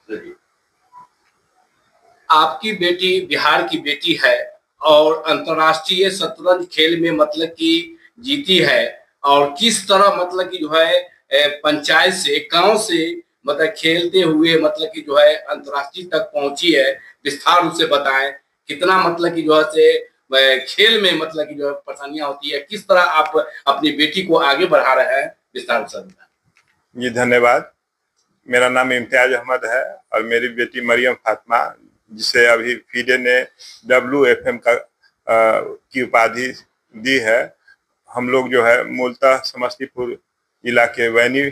चलिए, आपकी बेटी बिहार की बेटी है और अंतर्राष्ट्रीय शतरंज खेल में मतलब कि जीती है, और किस तरह मतलब कि जो है पंचायत से गांव से मतलब खेलते हुए मतलब कि जो है अंतर्राष्ट्रीय तक पहुंची है। विस्तार रूप से बताएं कितना मतलब कि जो है से खेल में मतलब कि जो है परेशानियां होती है, किस तरह आप अपनी बेटी को आगे बढ़ा रहे हैं, विस्तार रूप से बताएं। जी धन्यवाद। मेरा नाम इम्तियाज अहमद है और मेरी बेटी मरियम फातिमा, जिसे अभी फीडे ने WFM की उपाधि दी है। हम लोग जो है मूलतः समस्तीपुर जिला के वैनी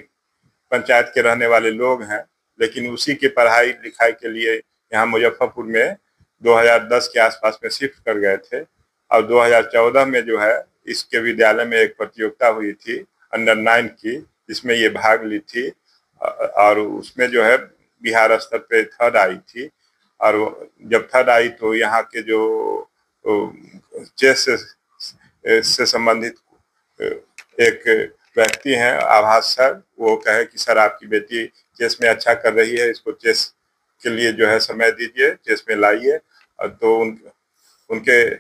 पंचायत के रहने वाले लोग हैं, लेकिन उसी की पढ़ाई लिखाई के लिए यहाँ मुजफ्फरपुर में 2010 के आसपास में शिफ्ट कर गए थे। और 2014 में जो है इसके विद्यालय में एक प्रतियोगिता हुई थी अंडर 9 की, जिसमें ये भाग ली थी और उसमें जो है बिहार स्तर पे थर्ड आई थी। और जब थर्ड आई तो यहाँ के जो चेस से संबंधित एक व्यक्ति हैं आभास सर, वो कहे कि सर आपकी बेटी चेस में अच्छा कर रही है, इसको चेस के लिए जो है समय दीजिए, चेस में लाइए। तो उनके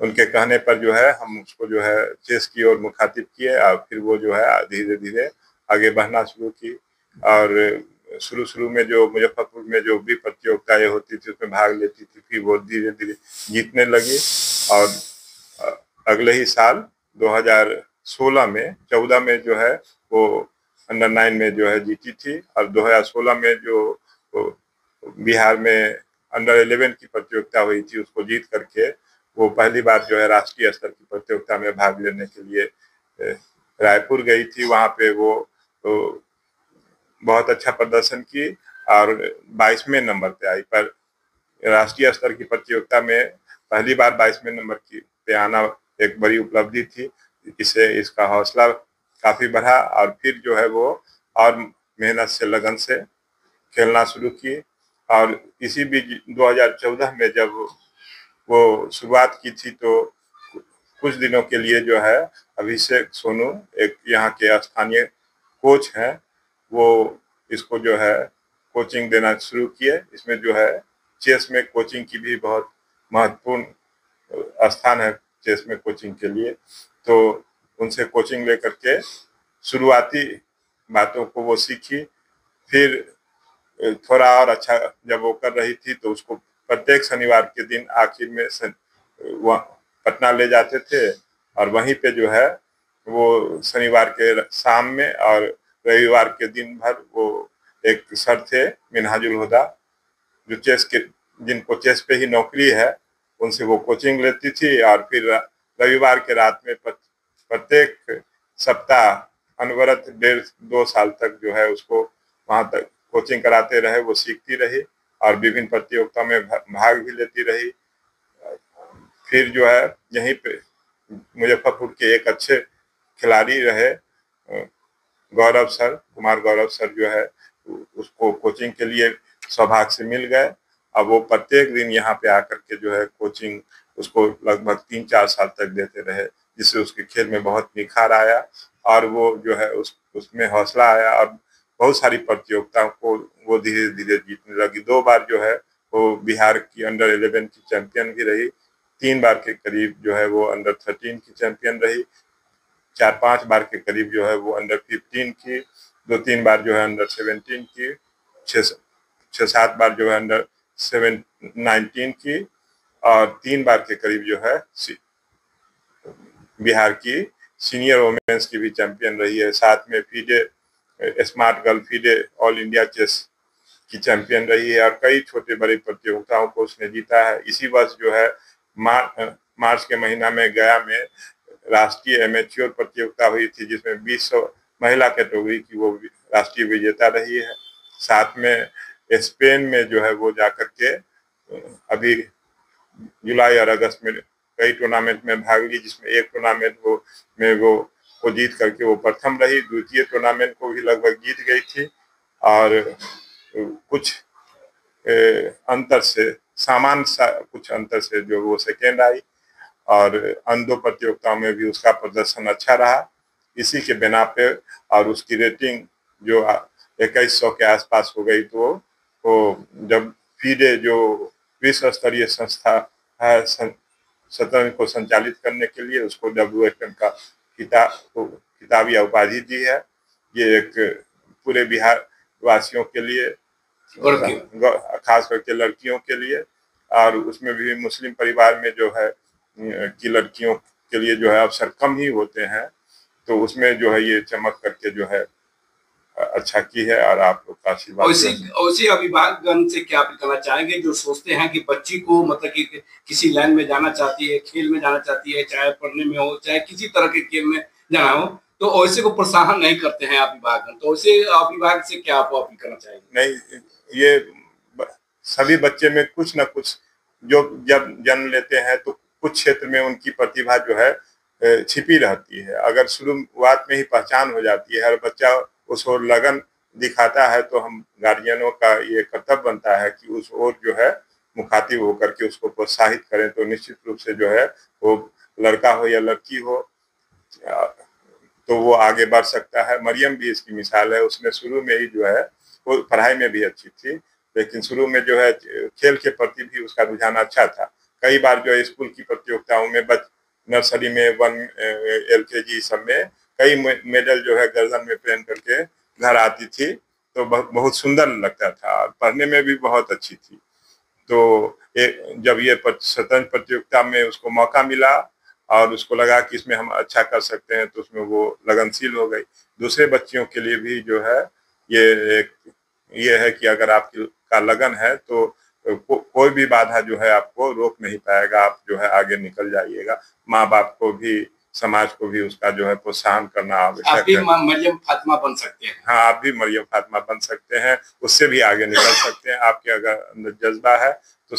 उनके कहने पर जो है हम उसको जो है चेस की ओर मुखातिब किए और फिर वो जो है धीरे धीरे आगे बढ़ना शुरू की। और शुरू शुरू में जो मुजफ्फरपुर में जो भी प्रतियोगिताएं होती थी उसमें भाग लेती थी, फिर वो धीरे धीरे जीतने लगी। और अगले ही साल 2016 में 14 में जो है वो अंडर 9 में जो है जीती थी। और 2016 में जो बिहार में अंडर 11 की प्रतियोगिता हुई थी उसको जीत करके वो पहली बार जो है राष्ट्रीय स्तर की प्रतियोगिता में भाग लेने के लिए रायपुर गई थी। वहां पे वो बहुत अच्छा प्रदर्शन की और 22वें नंबर पे आई। पर राष्ट्रीय स्तर की प्रतियोगिता में पहली बार 22वें नंबर की पे आना एक बड़ी उपलब्धि थी। इससे इसका हौसला काफी बढ़ा और फिर जो है वो और मेहनत से लगन से खेलना शुरू की। और इसी बीच 2014 में जब वो शुरुआत की थी तो कुछ दिनों के लिए जो है अभिषेक सोनू, एक यहाँ के स्थानीय कोच हैं, वो इसको जो है कोचिंग देना शुरू किए। इसमें जो है चेस में कोचिंग की भी बहुत महत्वपूर्ण स्थान है चेस में कोचिंग के लिए। तो उनसे कोचिंग लेकर के शुरुआती बातों को वो सीखी। फिर थोड़ा और अच्छा जब वो कर रही थी तो उसको प्रत्येक शनिवार के दिन आखिर में पटना ले जाते थे और वहीं पे जो है वो शनिवार के शाम में और रविवार के दिन भर वो एक सर थे मिनहाजुल हुदा, जो चेस के जिनको चेस पे ही नौकरी है, उनसे वो कोचिंग लेती थी। और फिर रविवार के रात में प्रत्येक सप्ताह अनवरत 1.5-2 साल तक जो है उसको वहां तक कोचिंग कराते रहे। वो सीखती रही और विभिन्न प्रतियोगिता में भाग भी लेती रही। फिर जो है यहीं पे मुजफ्फरपुर के एक अच्छे खिलाड़ी रहे गौरव सर, कुमार गौरव सर जो है उसको कोचिंग के लिए सौभाग्य से मिल गए। अब वो प्रत्येक दिन यहाँ पे आकर के जो है कोचिंग उसको लगभग 3-4 साल तक देते रहे, जिससे उसके खेल में बहुत निखार आया और वो जो है उसमें हौसला आया और बहुत सारी प्रतियोगिताओं को वो धीरे धीरे जीतने लगी। 2 बार जो है वो बिहार की अंडर 11 की चैंपियन भी रही, 3 बार के करीब जो है वो अंडर 13 की चैंपियन रही, 4-5 बार के करीब जो है वो अंडर 15 की, 2-3 बार जो है अंडर 17 की, 6-7 बार जो है अंडर 19 की और 3 बार के करीब जो है बिहार की सीनियर वुमेन्स की भी चैंपियन रही है। साथ में FIDE smart girl FIDE all India chess की चैंपियन रही है और कई छोटे बड़े प्रतियोगिताओं को उसने जीता है। इसी वर्ष जो है मार्च के महीना में गया में राष्ट्रीय एमेच्योर प्रतियोगिता हुई थी, जिसमें 20 महिला कैटेगरी की वो राष्ट्रीय विजेता रही है। साथ में स्पेन में जो है वो जाकर के अभी जुलाई और अगस्त में कई टूर्नामेंट में भाग ली, जिसमें एक टूर्नामेंट वो जीत करके वो प्रथम रही। द्वितीय टूर्नामेंट को भी लगभग जीत गई थी और कुछ अंतर से कुछ अंतर से जो वो सेकेंड आई और अन्य 2 प्रतियोगिताओं में भी उसका प्रदर्शन अच्छा रहा। इसी के बिना पे और उसकी रेटिंग जो 2100 के आसपास हो गई। तो वो जब FIDE जो विश्व स्तरीय संस्था है शतरंज को संचालित करने के लिए, उसको WFM का किताब या उपाधि दी है। ये एक पूरे बिहार वासियों के लिए, खास करके लड़कियों के लिए, और उसमें भी मुस्लिम परिवार में जो है कि लड़कियों के लिए जो है अवसर कम ही होते हैं, तो उसमें जो है ये चमक करके जो है अच्छा की है। और आप लोग का आशीर्वाद। उसी अभिभावकगण से क्या आप कहना चाहेंगे जो सोचते हैं कि बच्ची को मतलब कि किसी लाइन में जाना चाहती है, खेल में जाना चाहती है, चाहे पढ़ने में हो, चाहे किसी तरह के खेल में जाना हो, तो ऐसे को प्रोत्साहन नहीं करते हैं अभिभावक, तो ऐसे अभिभावक से क्या आप अपील करना चाहेंगे? नहीं, ये सभी बच्चे में कुछ ना कुछ, जो जब जन्म लेते हैं तो कुछ क्षेत्र में उनकी प्रतिभा जो है छिपी रहती है। अगर शुरुआत में ही पहचान हो जाती है और बच्चा उस ओर लगन दिखाता है, तो हम गार्जियनों का ये कर्तव्य बनता है कि उस ओर जो है मुखातिब होकर के उसको प्रोत्साहित करें। तो निश्चित रूप से जो है वो लड़का हो या लड़की हो, तो वो आगे बढ़ सकता है। मरियम भी इसकी मिसाल है। उसने शुरू में ही जो है, वो पढ़ाई में भी अच्छी थी, लेकिन शुरू में जो है खेल के प्रति भी उसका रुझान अच्छा था। कई बार जो है स्कूल की प्रतियोगिताओं में नर्सरी में 1 LKG सब में कई मेडल जो है गर्दन में पहन करके घर आती थी, तो बहुत सुंदर लगता था। पढ़ने में भी बहुत अच्छी थी। तो जब ये शतरंज प्रतियोगिता में उसको मौका मिला और उसको लगा कि इसमें हम अच्छा कर सकते हैं, तो उसमें वो लगनशील हो गई। दूसरे बच्चियों के लिए भी जो है ये है कि अगर आपका लगन है तो कोई भी बाधा जो है आपको रोक नहीं पाएगा। आप जो है आगे निकल जाइएगा। माँ बाप को भी, समाज को भी उसका जो है प्रोत्साहन करना आवश्यक है। आप भी मरियम फातिमा बन सकते हैं। हाँ, आप भी मरियम फातिमा बन सकते हैं, उससे भी आगे निकल सकते हैं। आपके अगर अंदर जज्बा है तो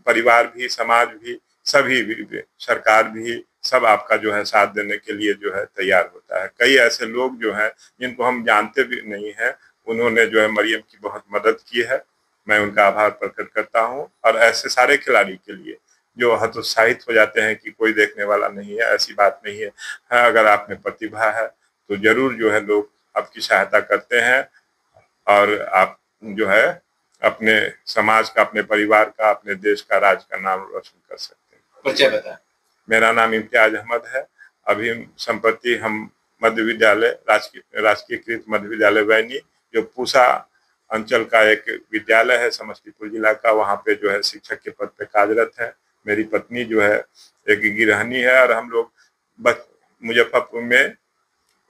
परिवार भी, समाज भी, सभी भी, सरकार भी, सब आपका जो है साथ देने के लिए जो है तैयार होता है। कई ऐसे लोग जो हैं जिनको हम जानते भी नहीं है, उन्होंने जो है मरियम की बहुत मदद की है। मैं उनका आभार प्रकट करता हूँ। और ऐसे सारे खिलाड़ी के लिए जो हतोत्साहित हो जाते हैं कि कोई देखने वाला नहीं है, ऐसी बात नहीं है। हाँ, अगर आप में प्रतिभा है तो जरूर जो है लोग आपकी सहायता करते हैं, और आप जो है अपने समाज का, अपने परिवार का, अपने देश का, राज्य का नाम रोशन कर सकते हैं। परिचय बताएं। मेरा नाम इम्तियाज अहमद है। अभी संप्रति हम मध्य विद्यालय, राजकीयकृत मध्य विद्यालय वैनी, जो पूसा अंचल का एक विद्यालय है समस्तीपुर जिला का, वहाँ पे जो है शिक्षक के पद पे कार्यरत है। मेरी पत्नी जो है एक गृहिणी है, और हम लोग मुजफ्फरपुर में,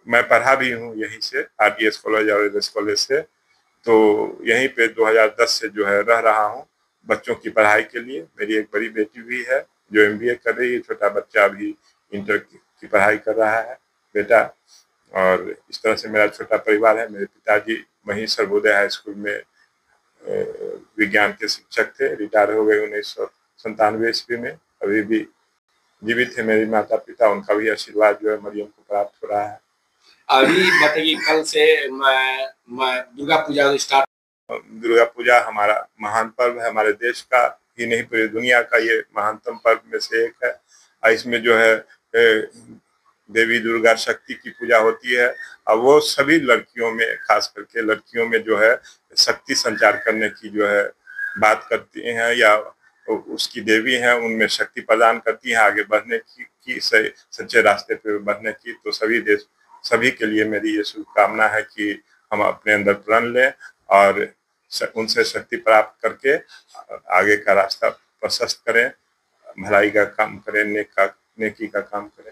मैं पढ़ा भी हूँ यहीं से, RDS कॉलेज और RS कॉलेज से, तो यहीं पे 2010 से जो है रह रहा हूँ बच्चों की पढ़ाई के लिए। मेरी एक बड़ी बेटी भी है जो MBA कर रही है, छोटा बच्चा अभी इंटर की पढ़ाई कर रहा है, बेटा। और इस तरह से मेरा छोटा परिवार है। मेरे पिताजी वहीं सर्वोदय हाई स्कूल में विज्ञान के शिक्षक थे, रिटायर हो गए 1997 ईस्वी में। अभी भी जीवित है मेरे माता पिता, उनका भी आशीर्वाद जो है मरियम को प्राप्त हो रहा है। अभी बताइए, कल से दुर्गा पूजा स्टार्ट। दुर्गा पूजा हमारा महान पर्व है, हमारे देश का ही नहीं पूरी दुनिया का ये महानतम पर्व में से एक है। और इसमें जो है देवी दुर्गा शक्ति की पूजा होती है, और वो सभी लड़कियों में, खास करके लड़कियों में जो है शक्ति संचार करने की जो है बात करती हैं, या उसकी देवी हैं, उनमें शक्ति प्रदान करती हैं आगे बढ़ने की सच्चे रास्ते पे बढ़ने की। तो सभी के लिए मेरी ये शुभकामना है कि हम अपने अंदर प्रण लें और उनसे शक्ति प्राप्त करके आगे का रास्ता प्रशस्त करें, भलाई का काम करें, नेकी का काम करें।